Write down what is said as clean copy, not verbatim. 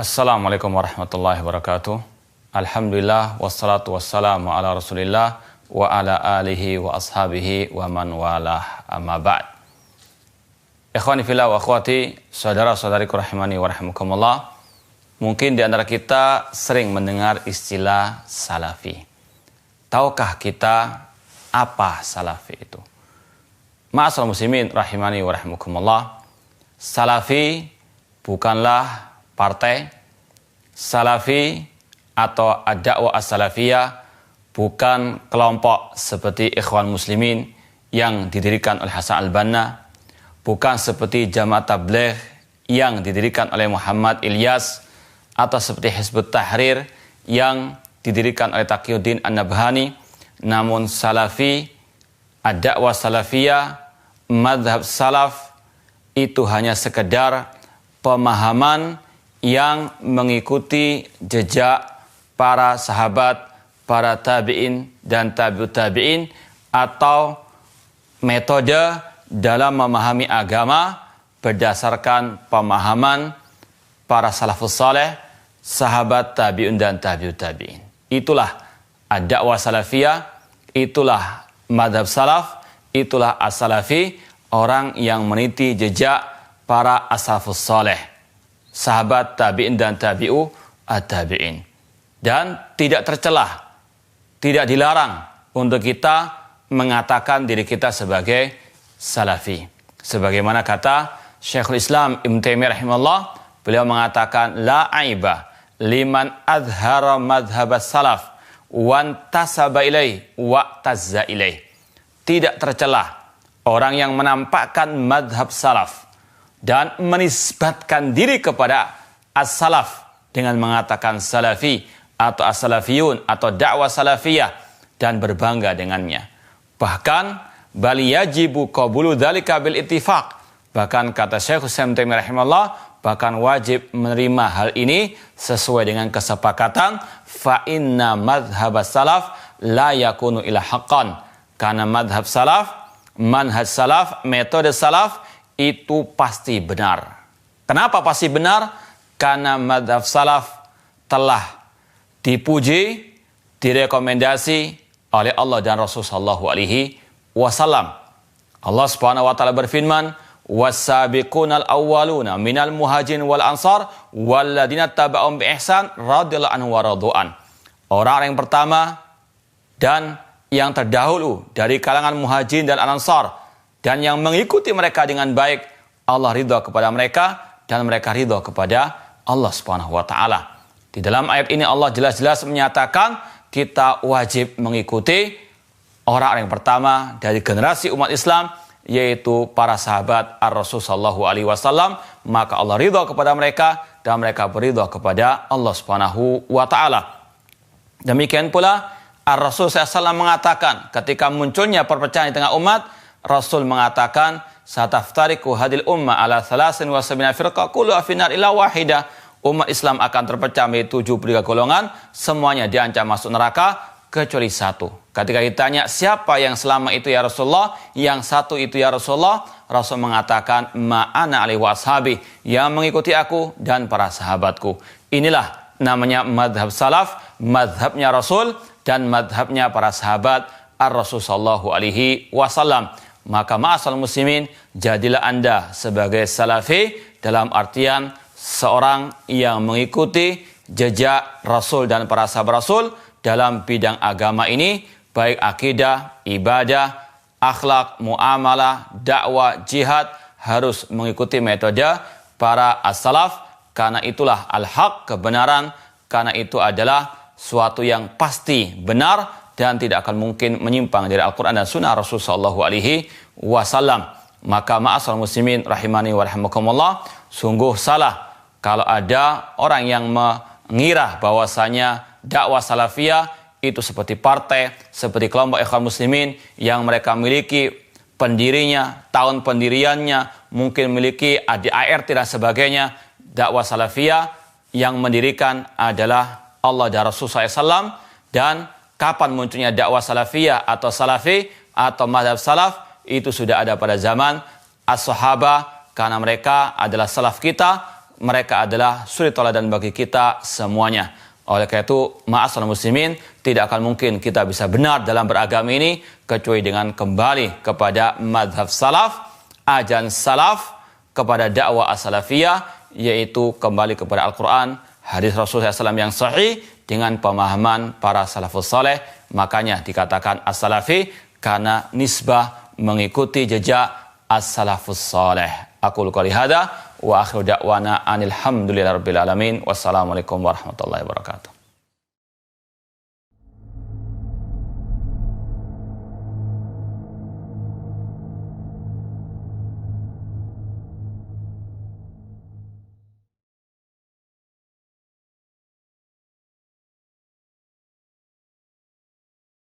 Assalamualaikum warahmatullahi wabarakatuh. Alhamdulillah wassalatu wassalamu ala Rasulillah wa ala alihi wa ashabihi wa man walah, amma ba'd. Ikhwani fillah wa akhwati, saudara-saudariku rahimani wa rahimakumullah. Mungkin di antara kita sering mendengar istilah salafi. Tahukah kita apa salafi itu? Ma'asal muslimin rahimani wa rahimakumullah. Salafi bukanlah partai. Salafi atau ad-da'wah as-salafiyah bukan kelompok seperti Ikhwan Muslimin yang didirikan oleh Hasan al-Banna, bukan seperti Jamaah Tabligh yang didirikan oleh Muhammad Ilyas, atau seperti Hizbut Tahrir yang didirikan oleh Taqiyuddin An-Nabhani. Namun salafi, ad-da'wah salafiyah, madhab salaf itu hanya sekedar pemahaman yang mengikuti jejak para sahabat, para tabi'in dan tabi'ut tabi'in, atau metode dalam memahami agama berdasarkan pemahaman para salafus saleh, sahabat tabi'un dan tabi'ut tabi'in. Itulah ad-da'wah salafiyah, itulah madhab salaf, itulah as-salafi, orang yang meniti jejak para as-salafus saleh, sahabat tabi'in dan tabi'u at-tabi'in. Dan tidak tercelah, tidak dilarang untuk kita mengatakan diri kita sebagai salafi. Sebagaimana kata Syekhul Islam Ibnu Taimiyah rahimahullah, beliau mengatakan la aiba liman adhara madhhab salaf wan tasaba ilaih wa tazza ilaih. Tidak tercelah orang yang menampakkan madhab salaf dan menisbatkan diri kepada as-salaf dengan mengatakan salafi atau as-salafiyun atau dakwah salafiyah dan berbangga dengannya. Bahkan bal yajibu qabulu dzalika bil ittifaq. Bahkan kata Syekh Islam Taimiyah rahimahullah, bahkan wajib menerima hal ini sesuai dengan kesepakatan fa inna madhhab salaf la yakunu ila haqqan. Karena madhab salaf, manhaj salaf, metode salaf itu pasti benar. Kenapa pasti benar? Karena madhab salaf telah dipuji, direkomendasi oleh Allah dan Rasul sallallahu alaihi wasallam. Allah Subhanahu wa taala berfirman, "Was-sabiqunal awwaluna minal muhajirin wal ansar walladzina taba'um bi ihsan radhiyallahu anhu wa radu'an." Orang yang pertama dan yang terdahulu dari kalangan muhajirin dan al-ansar dan yang mengikuti mereka dengan baik, Allah ridha kepada mereka dan mereka ridha kepada Allah Subhanahu wa taala. Di dalam ayat ini Allah jelas-jelas menyatakan kita wajib mengikuti orang yang pertama dari generasi umat Islam, yaitu para sahabat Ar-Rasul sallallahu alaihi wasallam. Maka Allah ridha kepada mereka dan mereka beridha kepada Allah Subhanahu wa taala. Demikian pula Ar-Rasul SAW mengatakan ketika munculnya perpecahan di tengah umat, Rasul mengatakan sataftariqu hadil umma ala 73 firqah kulluha finnar illa wahidah. Umat Islam akan terpecah menjadi 73 golongan, semuanya diancam masuk neraka kecuali satu. Ketika ditanya siapa yang selama itu ya Rasulullah, yang satu itu ya Rasulullah, Rasul mengatakan ma'ana alaihi washabi, yang mengikuti aku dan para sahabatku. Inilah namanya madhab salaf, madhabnya Rasul dan madhabnya para sahabat Ar-Rasul sallallahu alaihi wasallam. Maka ma'asal muslimin, jadilah Anda sebagai salafi dalam artian seorang yang mengikuti jejak Rasul dan para sahabat Rasul dalam bidang agama ini, baik akidah, ibadah, akhlak, muamalah, dakwah, jihad, harus mengikuti metode para as-salaf, karena itulah al-haq, kebenaran, karena itu adalah suatu yang pasti benar dan tidak akan mungkin menyimpang dari Al-Quran dan Sunnah Rasul sallallahu alaihi wasallam. Maka ma'asal muslimin rahimani wa rahimakumullah, sungguh salah kalau ada orang yang mengira bahwasanya dakwah salafiyah itu seperti partai, seperti kelompok Ikhwan Muslimin yang mereka miliki pendirinya, tahun pendiriannya, mungkin memiliki ADART dan sebagainya. Dakwah salafiyah yang mendirikan adalah Allah dan Rasul SAW. Dan kapan munculnya dakwah salafiyah atau salafi atau madhab salaf, itu sudah ada pada zaman as-sahabah, karena mereka adalah salaf kita, mereka adalah suri tauladan bagi kita semuanya. Oleh karena itu, ma'asyiral muslimin, tidak akan mungkin kita bisa benar dalam beragama ini kecuali dengan kembali kepada madhab salaf, ajaran salaf, kepada dakwah as-salafiyah, yaitu kembali kepada Al-Quran, hadis Rasulullah SAW yang sahih dengan pemahaman para salafus saleh. Makanya dikatakan as-salafi karena nisbah mengikuti jejak as-salafus saleh. Aku qouli hadza wa akhiru da'wana anil hamdulillahi rabbil alamin. Wassalamualaikum warahmatullahi wabarakatuh.